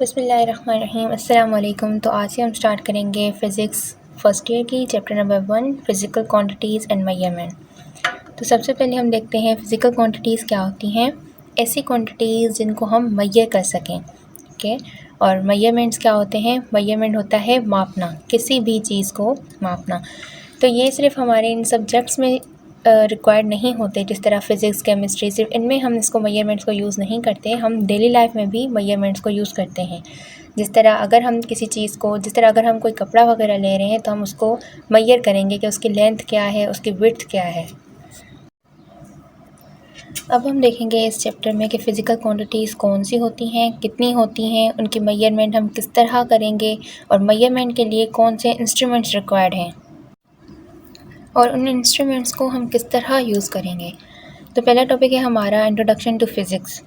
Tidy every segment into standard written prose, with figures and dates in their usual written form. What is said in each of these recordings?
बिस्मिल्लाहिर्रहमानिर्रहीम अस्सलाम वालेकुम। तो आज से हम स्टार्ट करेंगे फ़िज़िक्स फ़र्स्ट ईयर की chapter number 1 physical quantities and measurement. तो सबसे पहले हम देखते हैं फ़िज़िकल क्वांटिटीज़ क्या होती हैं। ऐसी क्वांटिटीज़ जिनको हम मेजर कर सकें, ओके। और मेजरमेंट्स क्या होते हैं? मेजरमेंट होता है मापना, किसी भी चीज़ को मापना। तो ये सिर्फ हमारे इन सब्जेक्ट्स में रिक्वायर्ड नहीं होते, जिस तरह फ़िज़िक्स केमिस्ट्री, सिर्फ इनमें हम इसको मेजरमेंट्स को यूज़ नहीं करते, हम डेली लाइफ में भी मेजरमेंट्स को यूज़ करते हैं। जिस तरह अगर हम किसी चीज़ को, जिस तरह अगर हम कोई कपड़ा वगैरह ले रहे हैं तो हम उसको मेजर करेंगे कि उसकी लेंथ क्या है, उसकी विड्थ क्या है। अब हम देखेंगे इस चैप्टर में कि फ़िज़िकल क्वांटिटीज़ कौन सी होती हैं, कितनी होती हैं, उनकी मेजरमेंट हम किस तरह करेंगे और मेजरमेंट के लिए कौन से इंस्ट्रूमेंट्स रिक्वायर्ड हैं और उन इंस्ट्रूमेंट्स को हम किस तरह यूज़ करेंगे। तो पहला टॉपिक है हमारा इंट्रोडक्शन टू फ़िज़िक्स।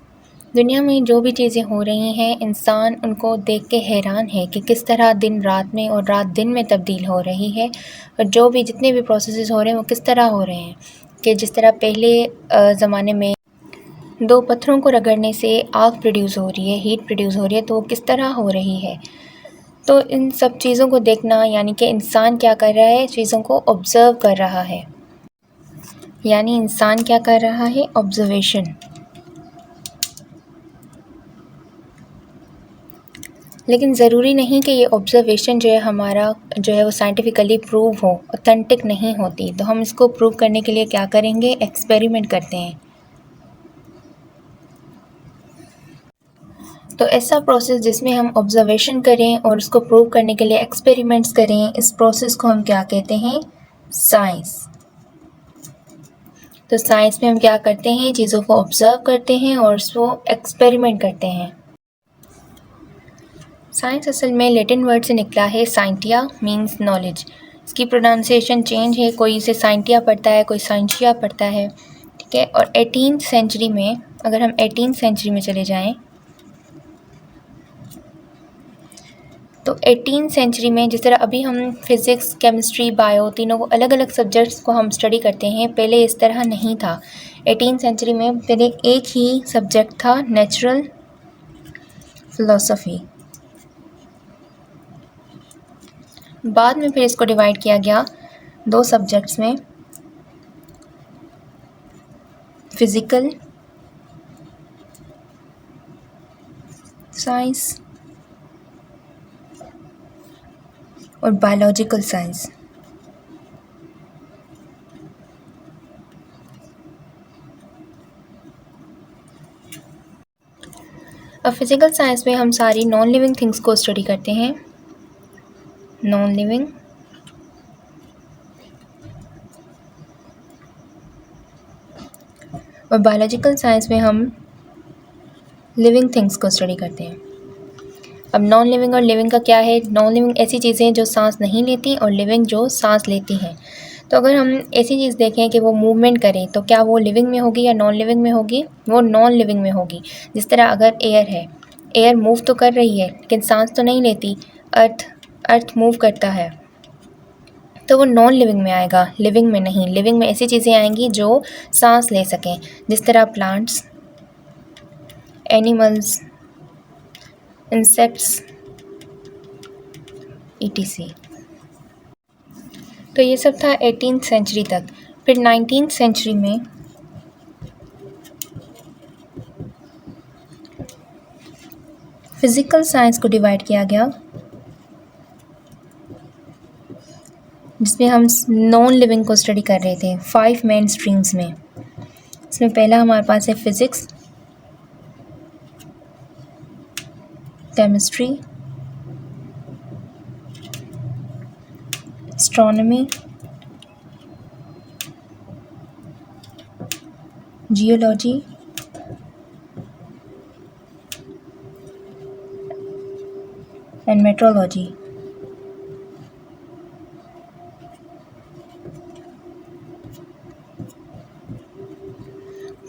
दुनिया में जो भी चीज़ें हो रही हैं, इंसान उनको देख के हैरान है कि किस तरह दिन रात में और रात दिन में तब्दील हो रही है, और जो भी जितने भी प्रोसेसेस हो रहे हैं वो किस तरह हो रहे हैं। कि जिस तरह पहले ज़माने में दो पत्थरों को रगड़ने से आग प्रोड्यूस हो रही है, हीट प्रोड्यूस हो रही है, तो वो किस तरह हो रही है। तो इन सब चीज़ों को देखना, यानी कि इंसान क्या कर रहा है, चीज़ों को ऑब्ज़र्व कर रहा है। यानी इंसान क्या कर रहा है, ऑब्ज़र्वेशन। लेकिन ज़रूरी नहीं कि ये ऑब्ज़र्वेशन जो है हमारा जो है वो साइंटिफिकली प्रूव हो, ऑथेंटिक नहीं होती। तो हम इसको प्रूव करने के लिए क्या करेंगे, एक्सपेरिमेंट करते हैं। तो ऐसा प्रोसेस जिसमें हम ऑब्ज़र्वेशन करें और उसको प्रूव करने के लिए एक्सपेरिमेंट्स करें, इस प्रोसेस को हम क्या कहते हैं, साइंस। तो साइंस में हम क्या करते हैं, चीज़ों को ऑब्ज़र्व करते हैं और उसको एक्सपेरिमेंट करते हैं। साइंस असल में लैटिन वर्ड से निकला है, साइंटिया मीन्स नॉलेज। इसकी प्रोनाउंसिएशन चेंज है, कोई इसे साइंटिया पढ़ता है, कोई साइंशिया पढ़ता है, ठीक है। और 18th सेंचुरी में, अगर हम 18th सेंचुरी में चले जाएं, तो 18th सेंचुरी में जिस तरह अभी हम फिज़िक्स केमिस्ट्री बायो तीनों को अलग अलग सब्जेक्ट्स को हम स्टडी करते हैं, पहले इस तरह नहीं था। 18th सेंचुरी में पहले एक ही सब्जेक्ट था, नेचुरल फ़िलासफ़ी। बाद में फिर इसको डिवाइड किया गया दो सब्जेक्ट्स में, फ़िज़िकल साइंस और बायोलॉजिकल साइंस। अब फिज़िकल साइंस में हम सारी नॉन लिविंग थिंग्स को स्टडी करते हैं, नॉन लिविंग, और बायोलॉजिकल साइंस में हम लिविंग थिंग्स को स्टडी करते हैं। अब नॉन लिविंग और लिविंग का क्या है, नॉन लिविंग ऐसी चीज़ें हैं जो सांस नहीं लेती और लिविंग जो सांस लेती हैं। तो अगर हम ऐसी चीज़ देखें कि वो मूवमेंट करे, तो क्या वो लिविंग में होगी या नॉन लिविंग में होगी, वो नॉन लिविंग में होगी। जिस तरह अगर एयर है, एयर मूव तो कर रही है लेकिन सांस तो नहीं लेती। अर्थ मूव करता है, तो वो नॉन लिविंग में आएगा, लिविंग में नहीं। लिविंग में ऐसी चीज़ें आएंगी जो सांस ले सकें, जिस तरह प्लांट्स, एनिमल्स, इंसेक्ट्स, etc। तो ये सब था 18th सेंचुरी तक। फिर 19th सेंचुरी में फ़िज़िकल साइंस को डिवाइड किया गया, जिसमें हम नॉन लिविंग को स्टडी कर रहे थे 5 मेन स्ट्रीम्स में। इसमें पहला हमारे पास है physics, chemistry, astronomy, geology and metrology.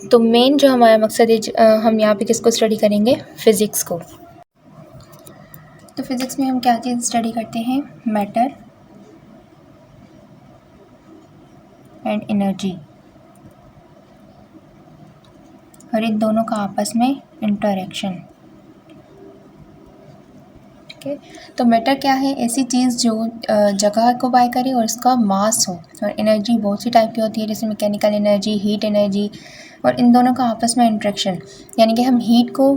तो मेन जो हमारा मकसद है, हम यहाँ पे किसको स्टडी करेंगे, फ़िज़िक्स को। तो फिज़िक्स में हम क्या चीज़ स्टडी करते हैं, मैटर एंड एनर्जी, और इन दोनों का आपस में इंटरेक्शन। ओके, तो मैटर क्या है? ऐसी चीज़ जो जगह ऑक्यूपाई करे और उसका मास हो। और एनर्जी बहुत सी टाइप की होती है, जैसे मैकेनिकल एनर्जी, हीट एनर्जी, और इन दोनों का आपस में इंट्रैक्शन, यानी कि हम हीट को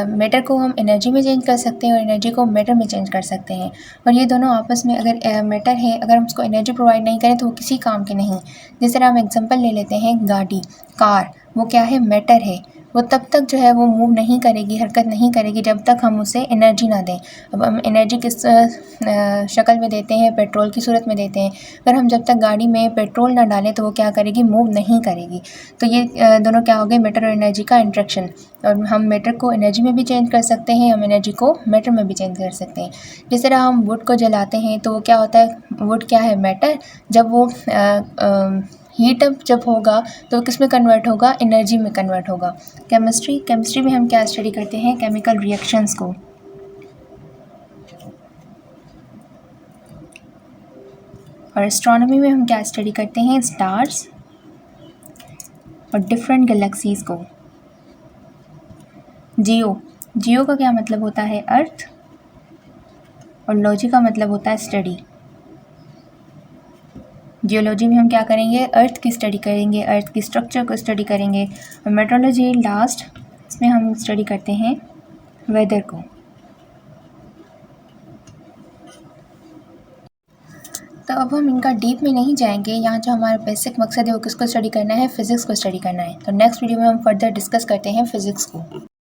मैटर को हम एनर्जी में चेंज कर सकते हैं और एनर्जी को मैटर में चेंज कर सकते हैं। और ये दोनों आपस में, अगर मैटर है, अगर हम उसको एनर्जी प्रोवाइड नहीं करें तो वो किसी काम के नहीं। जिस तरह हम एग्जांपल ले लेते हैं गाड़ी, कार, वो क्या है? मैटर है। वो तब तक जो है वो मूव नहीं करेगी, हरकत नहीं करेगी जब तक हम उसे एनर्जी ना दें। अब हम एनर्जी किस शक्ल में देते हैं? पेट्रोल की सूरत में देते हैं। अगर हम जब तक गाड़ी में पेट्रोल ना डालें तो वो क्या करेगी? मूव नहीं करेगी। तो ये दोनों क्या हो गए? मैटर और एनर्जी का इंट्रैक्शन। और हम मैटर को एनर्जी में भी चेंज कर सकते हैं, हम एनर्जी को मैटर में भी चेंज कर सकते हैं। जिस तरह हम वुड को जलाते हैं तो वो क्या होता है? वुड क्या है? मैटर। जब वो हीट अप जब होगा तो किस में कन्वर्ट होगा? एनर्जी में कन्वर्ट होगा। केमिस्ट्री में हम क्या स्टडी करते हैं? केमिकल रिएक्शंस को। और एस्ट्रोनॉमी में हम क्या स्टडी करते हैं? स्टार्स और डिफरेंट गैलेक्सीज़ को। जियो का क्या मतलब होता है? अर्थ। और लॉजी का मतलब होता है स्टडी। जियोलॉजी में हम क्या करेंगे? अर्थ की स्टडी करेंगे, अर्थ की स्ट्रक्चर को स्टडी करेंगे। और मेट्रोलॉजी लास्ट, इसमें हम स्टडी करते हैं वेदर को। तो अब हम इनका डीप में नहीं जाएंगे। यहाँ जो हमारा बेसिक मकसद है वो किसको स्टडी करना है? फिज़िक्स को स्टडी करना है। तो नेक्स्ट वीडियो में हम फर्दर डिस्कस करते हैं फिज़िक्स को।